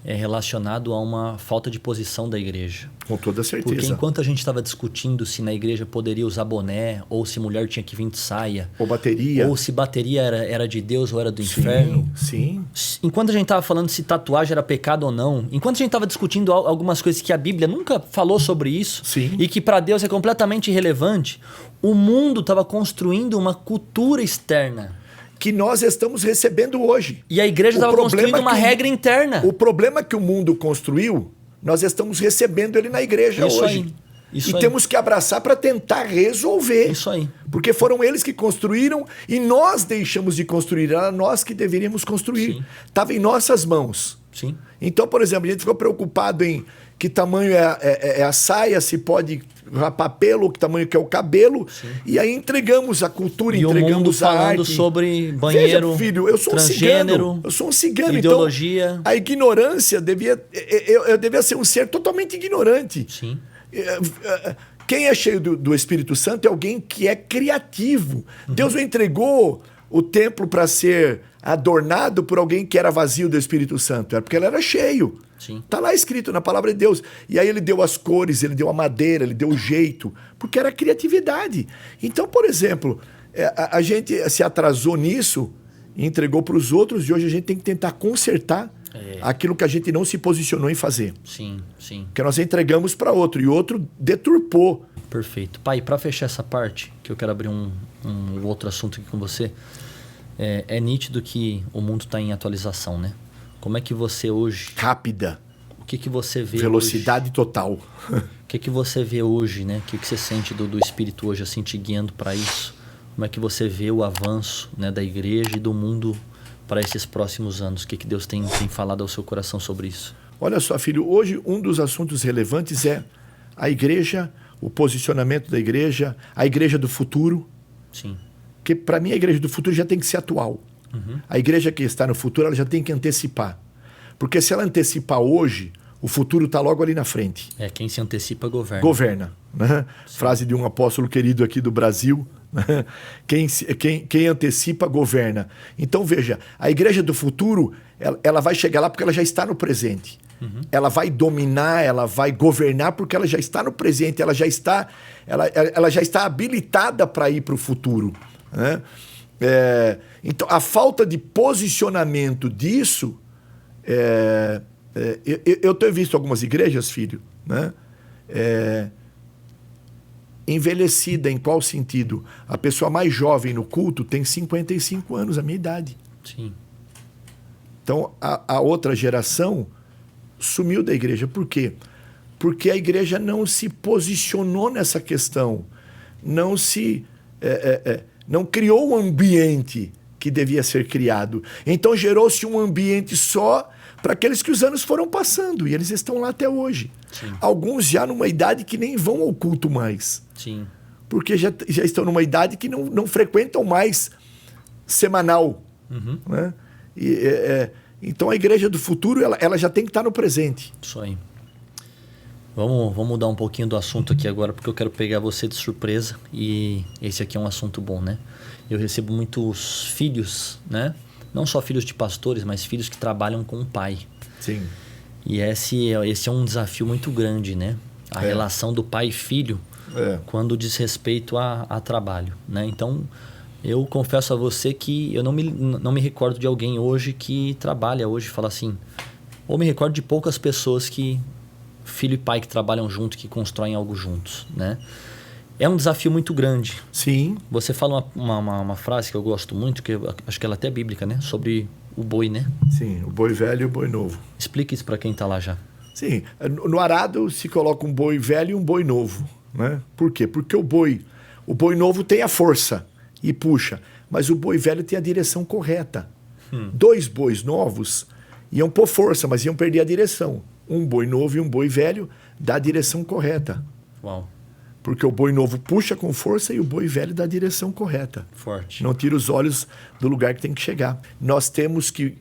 é relacionado a uma falta de posição da igreja. Com toda certeza. Porque enquanto a gente estava discutindo se na igreja poderia usar boné, ou se mulher tinha que vir de saia, ou bateria, ou se bateria era de Deus ou era do inferno. Sim. Enquanto a gente estava falando se tatuagem era pecado ou não, enquanto a gente estava discutindo algumas coisas que a Bíblia nunca falou sobre isso, sim, e que para Deus é completamente irrelevante, o mundo estava construindo uma cultura externa que nós estamos recebendo hoje. E a igreja estava construindo uma regra interna. O problema que o mundo construiu, nós estamos recebendo ele na igreja hoje. Isso e temos que abraçar para tentar resolver. Isso aí. Porque foram eles que construíram e nós deixamos de construir. Era nós que deveríamos construir. Estava em nossas mãos. Sim. Então, por exemplo, a gente ficou preocupado em que tamanho é a saia, se pode rapar pelo, que tamanho que é o cabelo. Sim. E aí entregamos a cultura, E entregamos o mundo a falando arte. sobre banheiro, Veja, filho, eu sou transgênero, um cigano. ideologia. Então, a ignorância eu devia ser um ser totalmente ignorante. Sim. Quem é cheio do Espírito Santo é alguém que é criativo. Deus não entregou o templo para ser adornado por alguém que era vazio do Espírito Santo. Era porque ele era cheio. Sim. Está lá escrito na palavra de Deus. E aí ele deu as cores, ele deu a madeira, ele deu o jeito, porque era criatividade. Então, por exemplo, a gente se atrasou nisso, entregou para os outros, e hoje a gente tem que tentar consertar aquilo que a gente não se posicionou em fazer. Sim, sim. Que nós entregamos para outro, e outro deturpou. Perfeito. Pai, para fechar essa parte, que eu quero abrir um outro assunto aqui com você, é nítido que o mundo está em atualização, né? Como é que você hoje... Rápida. O que você vê Velocidade hoje? total. O que você vê hoje, né? O que você sente do Espírito hoje, assim, te guiando para isso? Como é que você vê o avanço, né, da igreja e do mundo para esses próximos anos? O que Deus tem falado ao seu coração sobre isso? Olha só, filho, hoje um dos assuntos relevantes é a igreja, o posicionamento da igreja, a igreja do futuro. Sim. Porque para mim a igreja do futuro já tem que ser atual. Uhum. A igreja que está no futuro, ela já tem que antecipar. Porque se ela antecipar hoje, o futuro está logo ali na frente. Quem se antecipa governa. Governa. Né? Frase de um apóstolo querido aqui do Brasil. Né? Quem antecipa, governa. Então, veja, a igreja do futuro, ela vai chegar lá porque ela já está no presente. Uhum. Ela vai dominar, ela vai governar porque ela já está no presente, ela já está habilitada para ir para o futuro. Né? Então, a falta de posicionamento disso... eu tenho visto algumas igrejas, filho, né? Envelhecida em qual sentido? A pessoa mais jovem no culto tem 55 anos, a minha idade. Sim. Então, a outra geração sumiu da igreja. Por quê? Porque a igreja não se posicionou nessa questão. Não criou um ambiente que devia ser criado. Então, gerou-se um ambiente só para aqueles que os anos foram passando. E eles estão lá até hoje. Sim. Alguns já numa idade que nem vão ao culto mais. Sim. Porque já estão numa idade que não frequentam mais semanal. Uhum. Né? Então a igreja do futuro ela já tem que estar no presente. Isso aí. Vamos mudar um pouquinho do assunto aqui agora, porque eu quero pegar você de surpresa. E esse aqui é um assunto bom, né? Eu recebo muitos filhos, né? Não só filhos de pastores, mas filhos que trabalham com o pai. Sim. E esse é um desafio muito grande, né? A relação do pai e filho quando diz respeito a trabalho, né? Então, eu confesso a você que eu não me recordo de alguém hoje que trabalha hoje, fala assim, ou me recordo de poucas pessoas filho e pai que trabalham junto, que constroem algo juntos, né? É um desafio muito grande. Sim. Você fala uma frase que eu gosto muito, que acho que ela até é bíblica, né? Sobre o boi, né? Sim, o boi velho e o boi novo. Explique isso para quem está lá já. Sim, no arado se coloca um boi velho e um boi novo, né? Por quê? Porque o boi novo tem a força e puxa, mas o boi velho tem a direção correta. 2 bois novos iam pôr força, mas iam perder a direção. Um boi novo e um boi velho dá a direção correta. Uau. Porque o boi novo puxa com força e o boi velho dá a direção correta. Forte. Não tira os olhos do lugar que tem que chegar. Nós temos que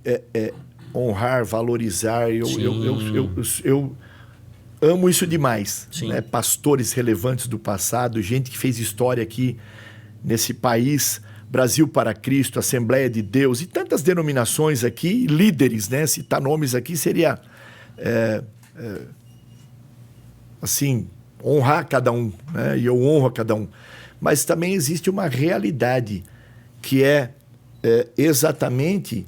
honrar, valorizar. Eu amo isso demais. Né? Pastores relevantes do passado, gente que fez história aqui nesse país, Brasil para Cristo, Assembleia de Deus e tantas denominações aqui, líderes, né? Citar nomes aqui seria assim, honrar cada um, né? E eu honro a cada um. Mas também existe uma realidade que é exatamente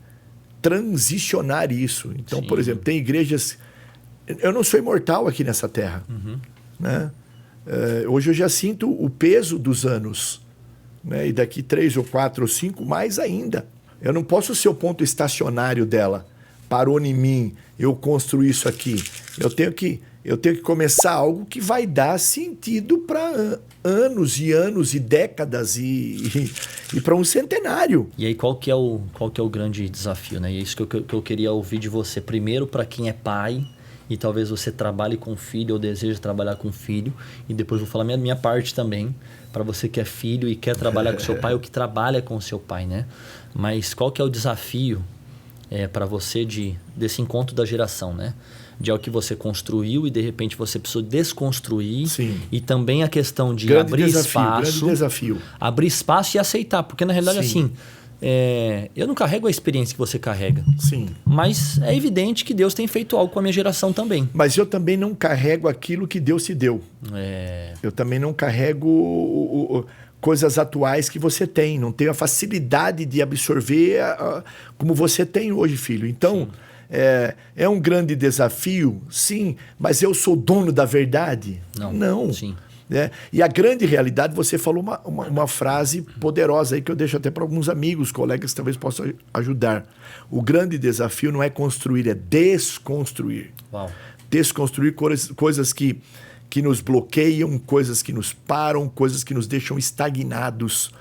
transicionar isso. Então, por exemplo, tem igrejas... Eu não sou imortal aqui nessa terra. Né? Hoje eu já sinto o peso dos anos. Né? E daqui 3 ou 4 ou 5, mais ainda. Eu não posso ser o ponto estacionário dela. Parou em mim, eu construí isso aqui. Eu tenho que começar algo que vai dar sentido para anos e anos e décadas e para um centenário. E aí qual que é o grande desafio, né? E é isso que eu queria ouvir de você. Primeiro, para quem é pai e talvez você trabalhe com filho ou deseja trabalhar com filho, e depois vou falar minha parte também, para você que é filho e quer trabalhar com seu pai ou que trabalha com seu pai, né? Mas qual que é o desafio para você desse encontro da geração, né? De algo que você construiu e de repente você precisou desconstruir. Sim. E também a questão de grande abrir desafio, espaço. Grande desafio. Abrir espaço e aceitar, porque na realidade Sim. assim... eu não carrego a experiência que você carrega. Sim. Mas é evidente que Deus tem feito algo com a minha geração também. Mas eu também não carrego aquilo que Deus te deu. Eu também não carrego coisas atuais que você tem. Não tenho a facilidade de absorver como você tem hoje, filho. Então, é um grande desafio, sim, mas eu sou dono da verdade? Não. Sim. E a grande realidade, você falou uma frase poderosa aí que eu deixo até para alguns amigos, colegas que talvez possam ajudar. O grande desafio não é construir, é desconstruir. Uau. Desconstruir coisas que nos bloqueiam, coisas que nos param, coisas que nos deixam estagnados.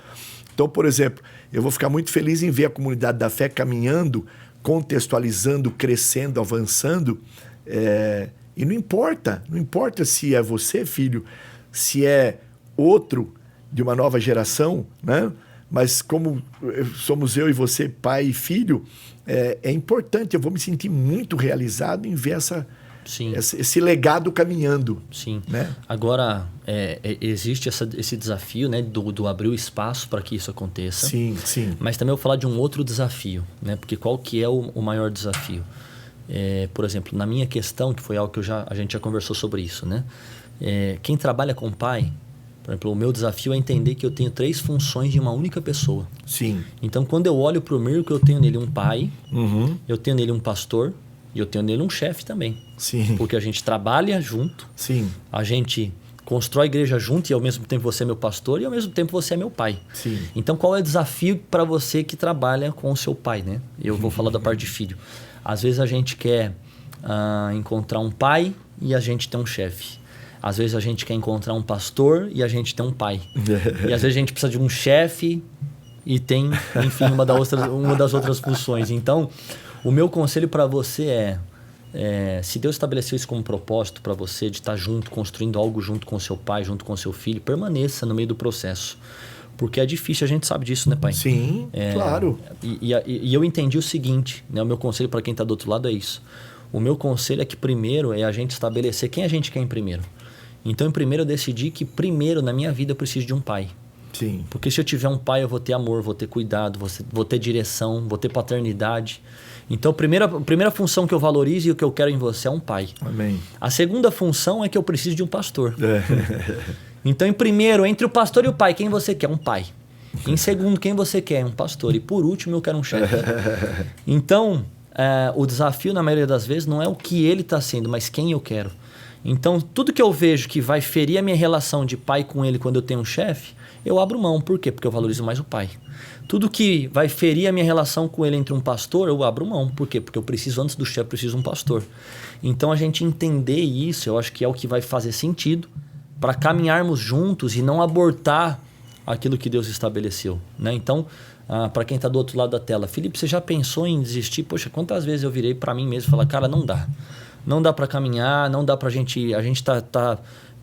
Então, por exemplo, eu vou ficar muito feliz em ver a comunidade da fé caminhando, contextualizando, crescendo, avançando. E não importa se é você, filho, se é outro de uma nova geração, né? Mas como somos eu e você, pai e filho, é importante, eu vou me sentir muito realizado em ver esse legado caminhando. Sim. Né? Agora, existe esse desafio, né, do abrir o espaço para que isso aconteça. Sim, sim. Mas também eu vou falar de um outro desafio, né? Porque qual que é o maior desafio? Por exemplo, na minha questão, que foi algo que a gente já conversou sobre isso, né? Quem trabalha com pai, por exemplo, o meu desafio é entender que eu tenho 3 funções de uma única pessoa. Sim. Então, quando eu olho para o Mirko, eu tenho nele um pai, Uhum. eu tenho nele um pastor e eu tenho nele um chefe também. Sim. Porque a gente trabalha junto, Sim. a gente constrói a igreja junto e ao mesmo tempo você é meu pastor e ao mesmo tempo você é meu pai. Sim. Então, qual é o desafio para você que trabalha com o seu pai, né? Eu vou falar da parte de filho. Às vezes a gente quer encontrar um pai e a gente tem um chefe. Às vezes a gente quer encontrar um pastor e a gente tem um pai. E às vezes a gente precisa de um chefe e tem, enfim, uma das outras funções. Então, o meu conselho para você se Deus estabeleceu isso como propósito para você, de estar junto, construindo algo junto com seu pai, junto com seu filho, permaneça no meio do processo. Porque é difícil, a gente sabe disso, né, pai? Sim, claro. E eu entendi o seguinte, né? O meu conselho para quem está do outro lado é isso. O meu conselho é que primeiro é a gente estabelecer quem a gente quer em primeiro. Então, em primeiro eu decidi que primeiro na minha vida eu preciso de um pai. Sim. Porque se eu tiver um pai, eu vou ter amor, vou ter cuidado, vou ter direção, vou ter paternidade. Então, a primeira função que eu valorizo e o que eu quero em você é um pai. Amém. A segunda função é que eu preciso de um pastor. Então, em primeiro, entre o pastor e o pai, quem você quer? Um pai. Em segundo, quem você quer? Um pastor. E por último, eu quero um chefe. Então, o desafio, na maioria das vezes, não é o que ele está sendo, mas quem eu quero. Então, tudo que eu vejo que vai ferir a minha relação de pai com ele quando eu tenho um chefe, eu abro mão. Por quê? Porque eu valorizo mais o pai. Tudo que vai ferir a minha relação com ele entre um pastor, eu abro mão. Por quê? Porque eu preciso, antes do chefe, preciso de um pastor. Então, a gente entender isso, eu acho que é o que vai fazer sentido para caminharmos juntos e não abortar aquilo que Deus estabeleceu, né? Então, para quem está do outro lado da tela, Felipe, você já pensou em desistir? Poxa, quantas vezes eu virei para mim mesmo e falar, cara, não dá. Não dá para caminhar, não dá para a gente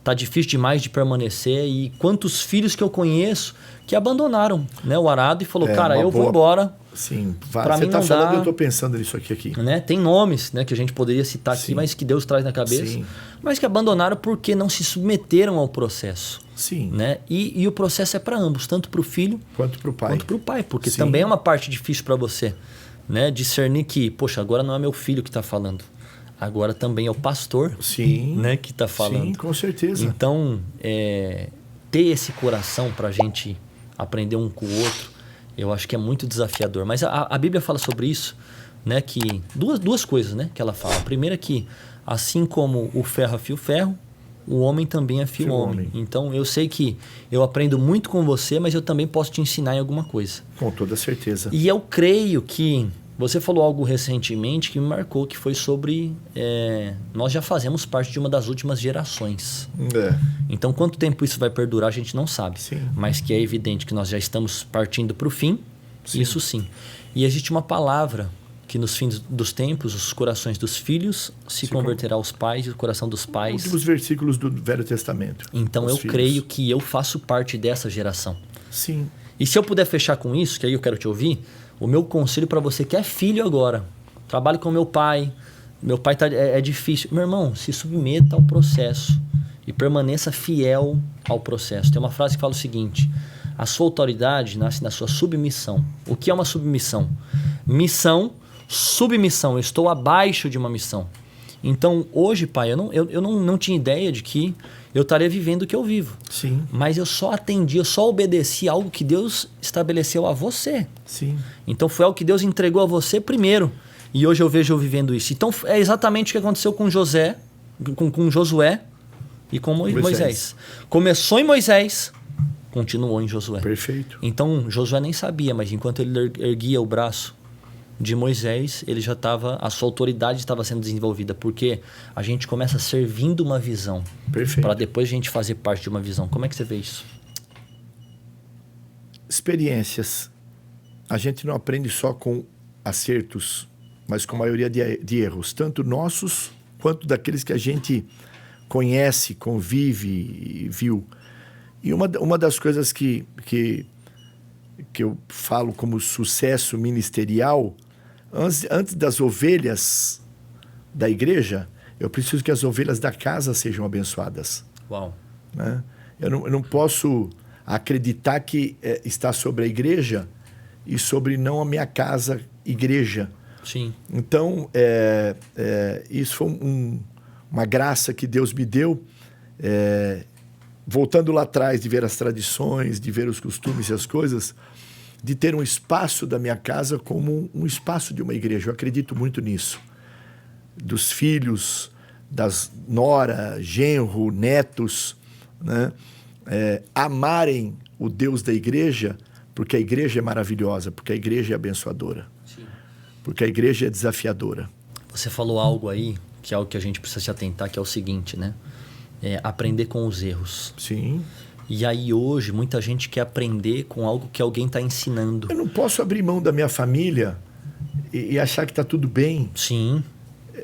tá difícil demais de permanecer. E quantos filhos que eu conheço que abandonaram, né, o arado e falou, cara, eu vou embora. Sim, pra você mim está não falando, dá. eu estou pensando nisso aqui. Né? Tem nomes, né, que a gente poderia citar aqui, Sim. mas que Deus traz na cabeça. Sim. Mas que abandonaram porque não se submeteram ao processo. Sim. Né? E o processo é para ambos, tanto para o filho Quanto para o pai. quanto para o pai, porque Sim. também é uma parte difícil para você, né? Discernir que, poxa, agora não é meu filho que está falando, agora também é o pastor, Sim. né, que está falando. Sim, com certeza. Então, ter esse coração para a gente aprender um com o outro, eu acho que é muito desafiador. Mas a Bíblia fala sobre isso, né? Que duas coisas, né, que ela fala. A primeira é que, assim como o ferro afia o ferro, o homem também afia o homem. Então, eu sei que eu aprendo muito com você, mas eu também posso te ensinar em alguma coisa. Com toda certeza. E eu creio que você falou algo recentemente que me marcou, que foi sobre... nós já fazemos parte de uma das últimas gerações. Então, quanto tempo isso vai perdurar, a gente não sabe. Sim. Mas que é evidente que nós já estamos partindo para o fim, Sim. isso sim. E existe uma palavra que nos fins dos tempos os corações dos filhos se converterá aos pais e o coração dos pais. Últimos versículos do Velho Testamento. Então eu creio que eu faço parte dessa geração. Sim. E se eu puder fechar com isso, que aí eu quero te ouvir, o meu conselho para você que é filho agora, trabalho com meu pai é difícil. Meu irmão, se submeta ao processo e permaneça fiel ao processo. Tem uma frase que fala o seguinte: a sua autoridade nasce na sua submissão. O que é uma submissão? Missão, submissão. Eu estou abaixo de uma missão. Então, hoje, pai, eu não tinha ideia de que eu estaria vivendo o que eu vivo. Sim. Mas eu só atendi, eu só obedeci algo que Deus estabeleceu a você. Sim. Então, foi algo que Deus entregou a você primeiro. E hoje eu vejo eu vivendo isso. Então, é exatamente o que aconteceu com Josué e com Moisés. Começou em Moisés, continuou em Josué. Perfeito. Então, Josué nem sabia, mas enquanto ele erguia o braço de Moisés, ele já estava, a sua autoridade estava sendo desenvolvida, porque a gente começa servindo uma visão, para depois a gente fazer parte de uma visão. Como é que você vê isso? Experiências. A gente não aprende só com acertos, mas com a maioria de erros, tanto nossos quanto daqueles que a gente conhece, convive e viu. E uma das coisas que eu falo como sucesso ministerial, antes das ovelhas da igreja, eu preciso que as ovelhas da casa sejam abençoadas. Uau. Né? Eu não posso acreditar que está sobre a igreja e sobre não a minha casa, igreja. Sim. Então, isso foi uma graça que Deus me deu, voltando lá atrás, de ver as tradições, de ver os costumes e as coisas, de ter um espaço da minha casa como um espaço de uma igreja. Eu acredito muito nisso. Dos filhos, das nora, genro, netos, né? Amarem o Deus da igreja, porque a igreja é maravilhosa, porque a igreja é abençoadora. Sim. Porque a igreja é desafiadora. Você falou algo aí, que é algo que a gente precisa se atentar, que é o seguinte, né? Aprender com os erros. Sim. E aí hoje muita gente quer aprender com algo que alguém está ensinando. Eu não posso abrir mão da minha família e achar que está tudo bem. Sim.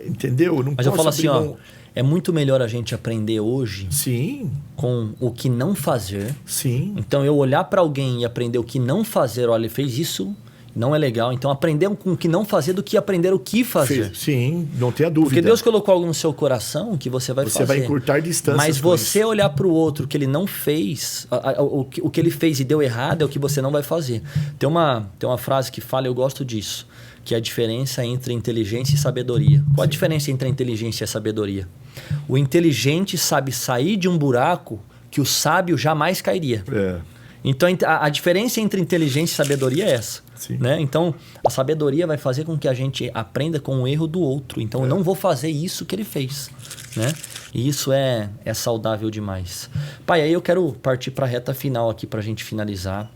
Entendeu? Mas eu falo assim, ó, é muito melhor a gente aprender hoje. Sim. Com o que não fazer. Sim. Então eu olhar para alguém e aprender o que não fazer, olha, ele fez isso, não é legal. Então aprender com o que não fazer do que aprender o que fazer. Sim, não tenha dúvida. Porque Deus colocou algo no seu coração que você vai fazer. Você vai encurtar distâncias. Mas você olhar para o outro que ele não fez, o que ele fez e deu errado é o que você não vai fazer. Tem uma frase que fala, eu gosto disso, que é a diferença entre inteligência e sabedoria. Qual a diferença entre a inteligência e a sabedoria? O inteligente sabe sair de um buraco que o sábio jamais cairia. Então, a diferença entre inteligência e sabedoria é essa. Né? Então, a sabedoria vai fazer com que a gente aprenda com o erro do outro. Então, eu não vou fazer isso que ele fez. Né? E isso é saudável demais. Pai, aí eu quero partir para a reta final aqui para a gente finalizar.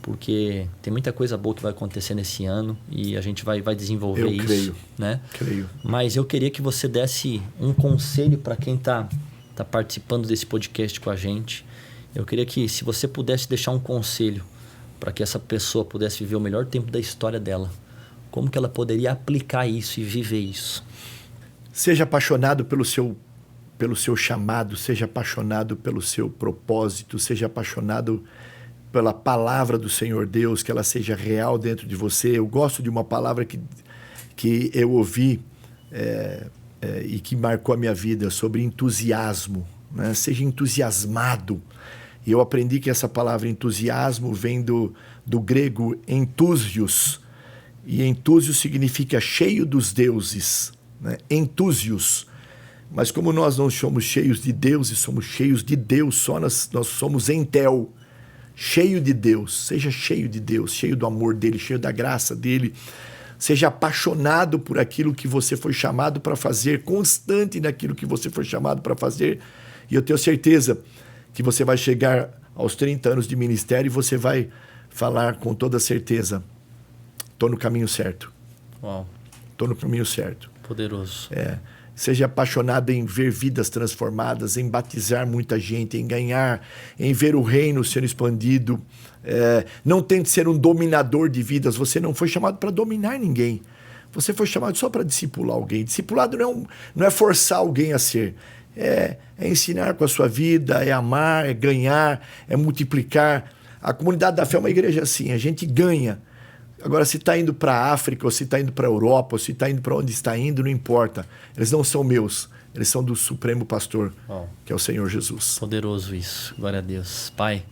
Porque tem muita coisa boa que vai acontecer nesse ano e a gente vai desenvolver isso. Creio. Né? Creio. Mas eu queria que você desse um conselho para quem está participando desse podcast com a gente. Eu queria que, se você pudesse deixar um conselho para que essa pessoa pudesse viver o melhor tempo da história dela, como que ela poderia aplicar isso e viver isso? Seja apaixonado pelo seu chamado, seja apaixonado pelo seu propósito, seja apaixonado pela palavra do Senhor Deus, que ela seja real dentro de você. Eu gosto de uma palavra que eu ouvi e que marcou a minha vida, sobre entusiasmo. Né? Seja entusiasmado. E eu aprendi que essa palavra entusiasmo vem do grego enthusios. E enthusios significa cheio dos deuses. Né? Enthusios. Mas como nós não somos cheios de deuses, somos cheios de Deus, só nós somos entel. Cheio de Deus. Seja cheio de Deus, cheio do amor dele, cheio da graça dele. Seja apaixonado por aquilo que você foi chamado para fazer, constante naquilo que você foi chamado para fazer. E eu tenho certeza que você vai chegar aos 30 anos de ministério e você vai falar com toda certeza: estou no caminho certo. Uau. Estou no caminho certo. Poderoso. Seja apaixonado em ver vidas transformadas, em batizar muita gente, em ganhar, em ver o reino sendo expandido. Não tente ser um dominador de vidas. Você não foi chamado para dominar ninguém. Você foi chamado só para discipular alguém. Discipulado não é forçar alguém a ser. É ensinar com a sua vida, é amar, é ganhar, é multiplicar. A comunidade da fé é uma igreja assim, a gente ganha. Agora, se está indo para a África, ou se está indo para a Europa, ou se está indo para onde está indo, não importa. Eles não são meus, eles são do Supremo Pastor, que é o Senhor Jesus. Poderoso isso, glória a Deus. Pai,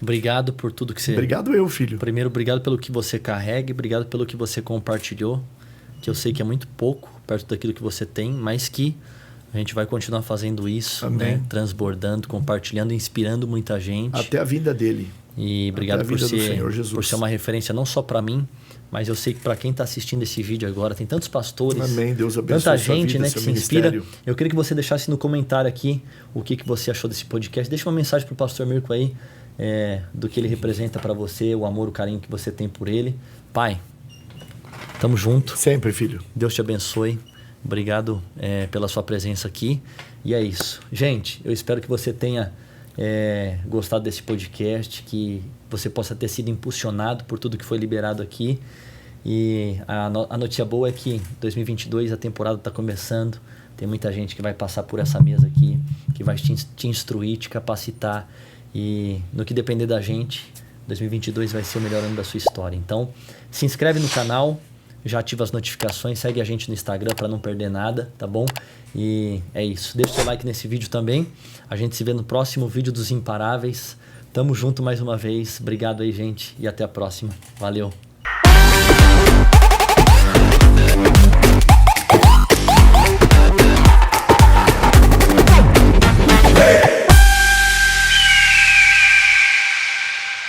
obrigado por tudo que você... Obrigado eu, filho. Primeiro, obrigado pelo que você carrega, obrigado pelo que você compartilhou, que eu sei que é muito pouco perto daquilo que você tem, mas que a gente vai continuar fazendo isso, né? Transbordando, compartilhando, inspirando muita gente. Até a vinda dele. E obrigado por ser uma referência não só para mim, mas eu sei que para quem está assistindo esse vídeo agora, tem tantos pastores, amém. Deus abençoe tanta gente, vida, né, que se ministério. inspira. Eu queria que você deixasse no comentário aqui o que você achou desse podcast. Deixa uma mensagem para o pastor Mirko aí, do que ele representa para você, o amor, o carinho que você tem por ele. Pai, tamo junto. Sempre, filho. Deus te abençoe. Obrigado pela sua presença aqui. E é isso. Gente, eu espero que você tenha gostado desse podcast, que você possa ter sido impulsionado por tudo que foi liberado aqui. E a notícia boa é que 2022 a temporada está começando. Tem muita gente que vai passar por essa mesa aqui, que vai te instruir, te capacitar. E no que depender da gente, 2022 vai ser o melhor ano da sua história. Então, se inscreve no canal, já ativa as notificações, segue a gente no Instagram para não perder nada, tá bom? E é isso. Deixa o seu like nesse vídeo também. A gente se vê no próximo vídeo dos Imparáveis. Tamo junto mais uma vez. Obrigado aí, gente. E até a próxima. Valeu. Hey!